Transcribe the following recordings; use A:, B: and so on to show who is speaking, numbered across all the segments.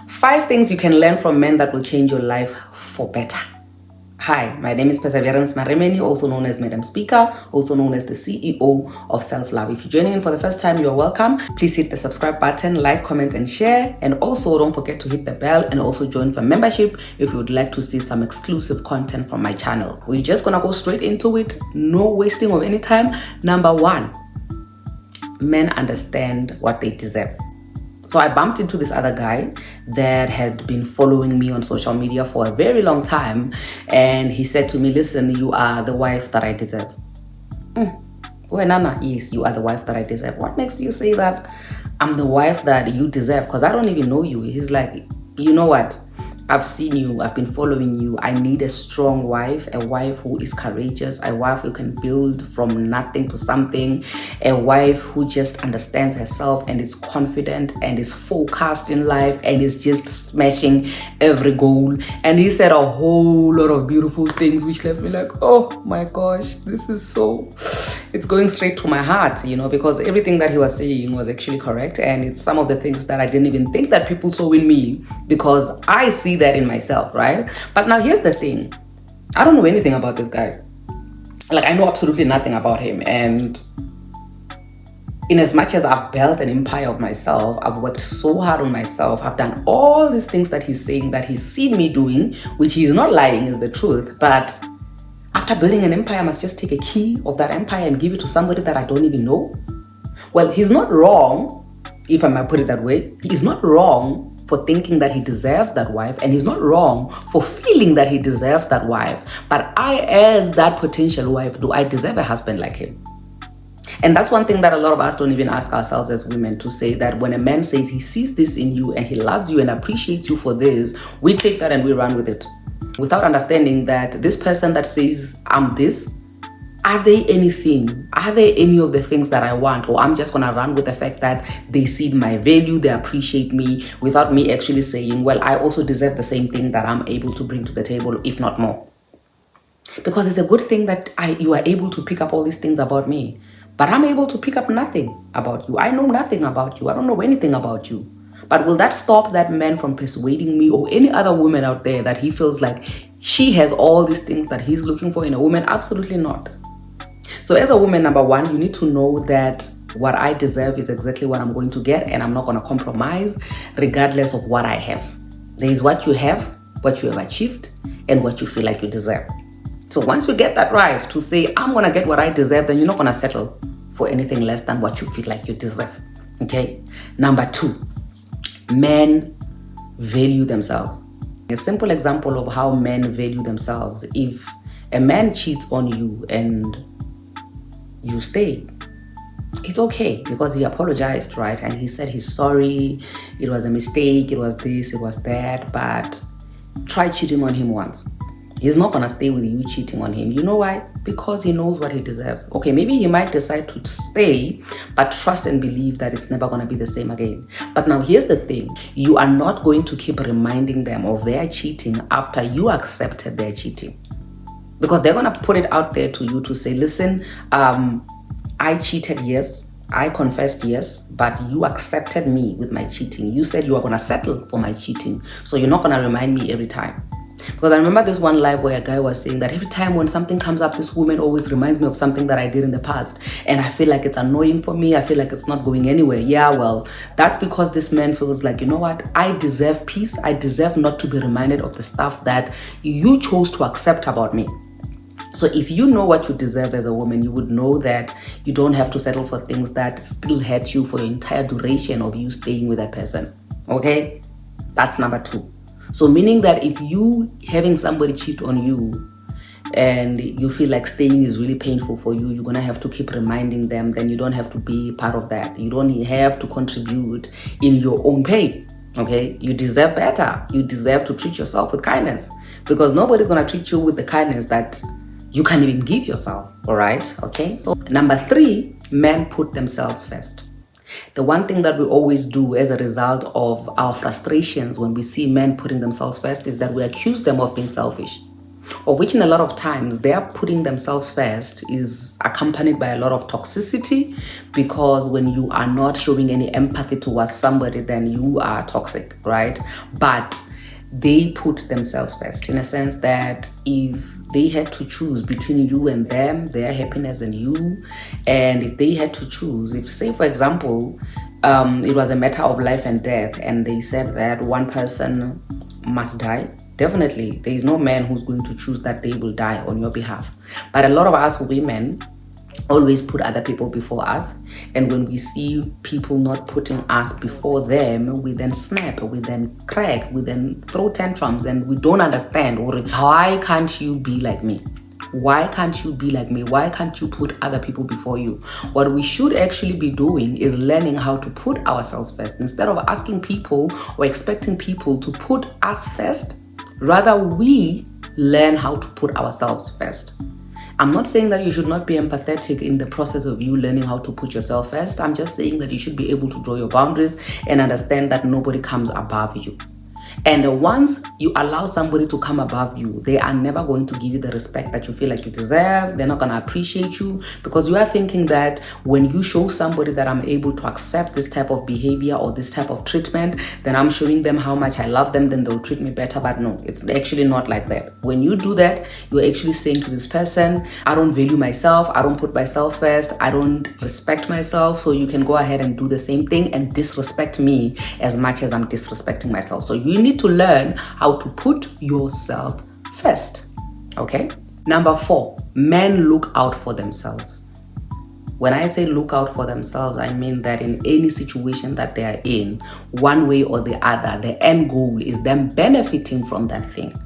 A: 5 things you can learn from men that will change your life for better. Hi, my name is Perseverance Maremeni, also known as Madam Speaker, also known as the CEO of Self Love. If you're joining in for the first time, you're welcome. Please hit the subscribe button, like, comment, and share. And also don't forget to hit the bell and also join for membership if you would like to see some exclusive content from my channel. We're just gonna go straight into it, no wasting of any time. Number 1, men understand what they deserve. So I bumped into this other guy that had been following me on social media for a very long time. And he said to me, listen, you are the wife that I deserve. Well, Nana, yes, you are the wife that I deserve. What makes you say that I'm the wife that you deserve? Because I don't even know you. He's like, you know what? I've seen you, I've been following you. I need a strong wife, a wife who is courageous, a wife who can build from nothing to something, a wife who just understands herself and is confident and is focused in life and is just smashing every goal. And he said a whole lot of beautiful things which left me like, oh my gosh, this is so, it's going straight to my heart, because everything that he was saying was actually correct. And it's some of the things that I didn't even think that people saw in me, because I see that in myself, right? But now here's the thing. I don't know anything about this guy. Like, I know absolutely nothing about him. And in as much as I've built an empire of myself, I've worked so hard on myself, I've done all these things that he's saying that he's seen me doing, which he's not lying, is the truth. But after building an empire, I must just take a key of that empire and give it to somebody that I don't even know. Well, he's not wrong, if I might put it that way. He's not wrong for thinking that he deserves that wife, and he's not wrong for feeling that he deserves that wife. But I, as that potential wife, do I deserve a husband like him? And that's one thing that a lot of us don't even ask ourselves as women, to say that when a man says he sees this in you and he loves you and appreciates you for this, we take that and we run with it, without understanding that this person that says I'm this, are they anything? Are they any of the things that I want? Or I'm just gonna run with the fact that they see my value, they appreciate me, without me actually saying, well, I also deserve the same thing that I'm able to bring to the table, if not more. Because it's a good thing that you are able to pick up all these things about me, but I'm able to pick up nothing about you. I know nothing about you. I don't know anything about you. But will that stop that man from persuading me, or any other woman out there, that he feels like she has all these things that he's looking for in a woman? Absolutely not. So as a woman, number 1, you need to know that what I deserve is exactly what I'm going to get, and I'm not going to compromise regardless of what I have. There is what you have, what you have achieved, and what you feel like you deserve. So once you get that right, to say, I'm going to get what I deserve, then you're not going to settle for anything less than what you feel like you deserve. Okay? Number 2, men value themselves. A simple example of how men value themselves: if a man cheats on you and you stay, it's okay, because he apologized, right? And he said he's sorry, it was a mistake, it was this, it was that. But try cheating on him once. He's not gonna stay with you cheating on him. You know why? Because he knows what he deserves. Okay, maybe he might decide to stay, but trust and believe that it's never gonna be the same again. But now here's the thing. You are not going to keep reminding them of their cheating after you accepted their cheating. Because they're going to put it out there to you to say, listen, I cheated, yes. I confessed, yes. But you accepted me with my cheating. You said you are going to settle for my cheating. So you're not going to remind me every time. Because I remember this one live where a guy was saying that every time when something comes up, this woman always reminds me of something that I did in the past. And I feel like it's annoying for me. I feel like it's not going anywhere. Yeah, well, that's because this man feels like, you know what? I deserve peace. I deserve not to be reminded of the stuff that you chose to accept about me. So if you know what you deserve as a woman, you would know that you don't have to settle for things that still hurt you for your entire duration of you staying with that person. Okay? That's number 2. So meaning that if you having somebody cheat on you and you feel like staying is really painful for you, you're going to have to keep reminding them, then you don't have to be part of that. You don't have to contribute in your own pain. Okay? You deserve better. You deserve to treat yourself with kindness, because nobody's going to treat you with the kindness that you can't even give yourself. All right? Okay? So number 3, men put themselves first. The one thing that we always do as a result of our frustrations when we see men putting themselves first is that we accuse them of being selfish. of which in a lot of times they are putting themselves first is accompanied by a lot of toxicity, because when you are not showing any empathy towards somebody, then you are toxic, right? But they put themselves first in a sense that if they had to choose between you and them, their happiness and you, and if they had to choose, if say for example, it was a matter of life and death, and they said that one person must die, definitely there is no man who's going to choose that they will die on your behalf. But a lot of us women always put other people before us, and when we see people not putting us before them, we then snap, we then crack, we then throw tantrums, and we don't understand, or why can't you be like me? Why can't you be like me? Why can't you put other people before you? What we should actually be doing is learning how to put ourselves first. Instead of asking people or expecting people to put us first, rather we learn how to put ourselves first. I'm not saying that you should not be empathetic in the process of you learning how to put yourself first. I'm just saying that you should be able to draw your boundaries and understand that nobody comes above you. And once you allow somebody to come above you, they are never going to give you the respect that you feel like you deserve. They're not going to appreciate you, because you are thinking that when you show somebody that I'm able to accept this type of behavior or this type of treatment, then I'm showing them how much I love them, then they'll treat me better. But no, it's actually not like that. When you do that, you're actually saying to this person, I don't value myself, I don't put myself first, I don't respect myself, so you can go ahead and do the same thing and disrespect me as much as I'm disrespecting myself. So you need to learn how to put yourself first. Okay? Number 4, men look out for themselves. When I say look out for themselves, I mean that in any situation that they are in, one way or the other, the end goal is them benefiting from that thing.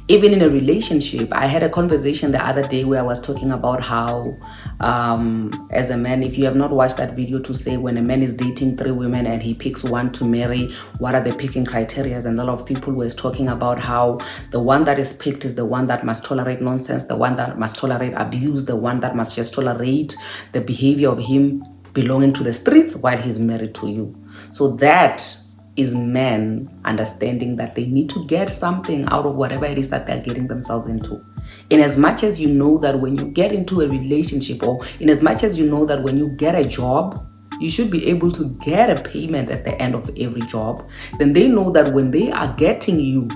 A: Even in a relationship, I had a conversation the other day where I was talking about how, as a man, if you have not watched that video, to say when a man is dating 3 women and he picks one to marry, what are the picking criteria? And a lot of people were talking about how the one that is picked is the one that must tolerate nonsense, the one that must tolerate abuse, the one that must just tolerate the behavior of him belonging to the streets while he's married to you. So that is men understanding that they need to get something out of whatever it is that they're getting themselves into. In as much as you know that when you get into a relationship, or in as much as you know that when you get a job, you should be able to get a payment at the end of every job, then they know that when they are getting you,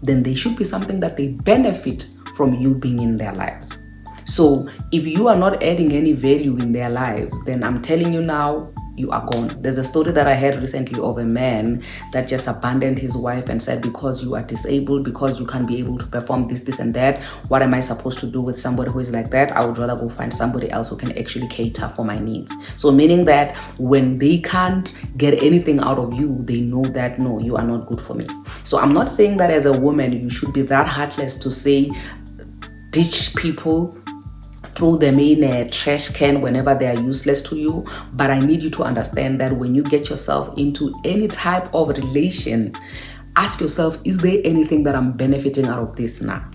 A: then they should be something that they benefit from you being in their lives. So if you are not adding any value in their lives, then I'm telling you now, you are gone. There's a story that I heard recently of a man that just abandoned his wife and said, because you are disabled, because you can't be able to perform this and that, what am I supposed to do with somebody who is like that? I would rather go find somebody else who can actually cater for my needs. So meaning that when they can't get anything out of you, they know that no, you are not good for me. So I'm not saying that as a woman you should be that heartless to say ditch people, throw them in a trash can whenever they are useless to you. But I need you to understand that when you get yourself into any type of relation, ask yourself, is there anything that I'm benefiting out of this now?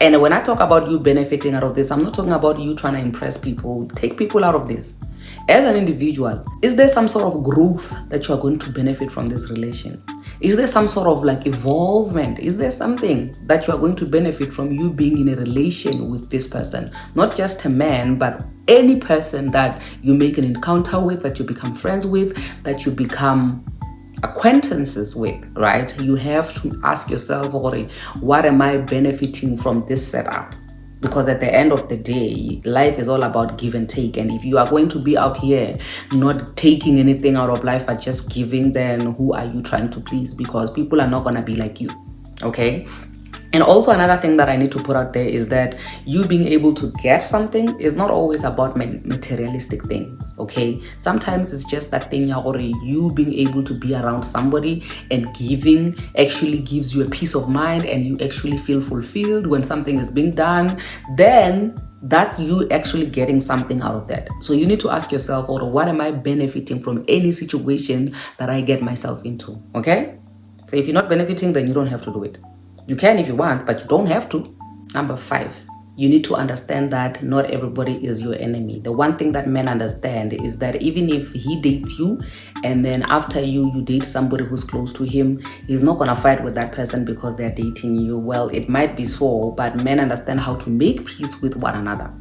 A: And when I talk about you benefiting out of this, I'm not talking about you trying to impress people, take people out of this. As an individual, is there some sort of growth that you are going to benefit from this relation? Is there some sort of like evolvement? Is there something that you are going to benefit from you being in a relation with this person? Not just a man, but any person that you make an encounter with, that you become friends with, that you become acquaintances with, right? You have to ask yourself, what am I benefiting from this setup? Because at the end of the day, life is all about give and take. And if you are going to be out here not taking anything out of life but just giving, then who are you trying to please? Because people are not going to be like you, okay? And also another thing that I need to put out there is that you being able to get something is not always about materialistic things, okay? Sometimes it's just that thing, you being able to be around somebody and giving actually gives you a peace of mind, and you actually feel fulfilled when something is being done. Then that's you actually getting something out of that. So you need to ask yourself, what am I benefiting from any situation that I get myself into, okay? So if you're not benefiting, then you don't have to do it. You can if you want, but you don't have to. Number 5, you need to understand that not everybody is your enemy. The one thing that men understand is that even if he dates you and then after you date somebody who's close to him, he's not going to fight with that person because they're dating you. Well, it might be so, but men understand how to make peace with one another.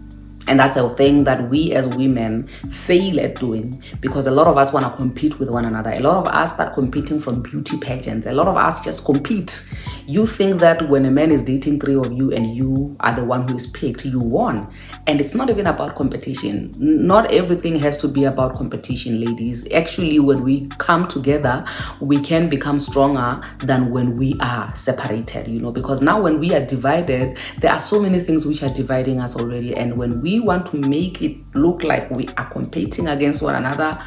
A: And that's a thing that we as women fail at doing, because a lot of us want to compete with one another. A lot of us start competing from beauty pageants. A lot of us just compete. You think that when a man is dating 3 of you and you are the one who is picked, you won. And it's not even about competition. Not everything has to be about competition, ladies. Actually, when we come together, we can become stronger than when we are separated, because now when we are divided, there are so many things which are dividing us already. And when we want to make it look like we are competing against one another,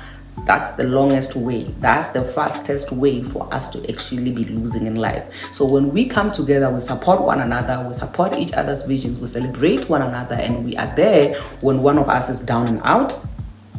A: that's the longest way. That's the fastest way for us to actually be losing in life. So when we come together, we support one another, we support each other's visions, we celebrate one another, and we are there when one of us is down and out.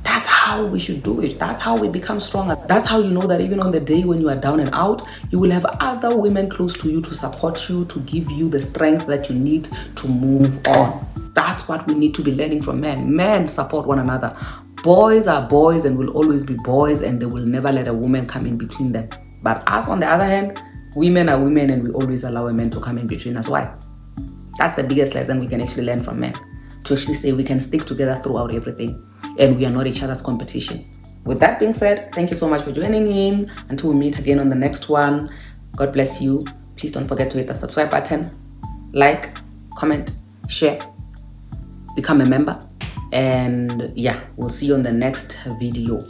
A: That's how we should do it. That's how we become stronger. That's how you know that even on the day when you are down and out, you will have other women close to you to support you, to give you the strength that you need to move on. That's what we need to be learning from men. Men support one another. Boys are boys and will always be boys, and they will never let a woman come in between them. But us, on the other hand, women are women, and we always allow a man to come in between us. Why? That's the biggest lesson we can actually learn from men. To actually say we can stick together throughout everything, and we are not each other's competition. With that being said, thank you so much for joining in. Until we meet again on the next one, God bless you. Please don't forget to hit the subscribe button, like, comment, share, become a member, and yeah, we'll see you on the next video.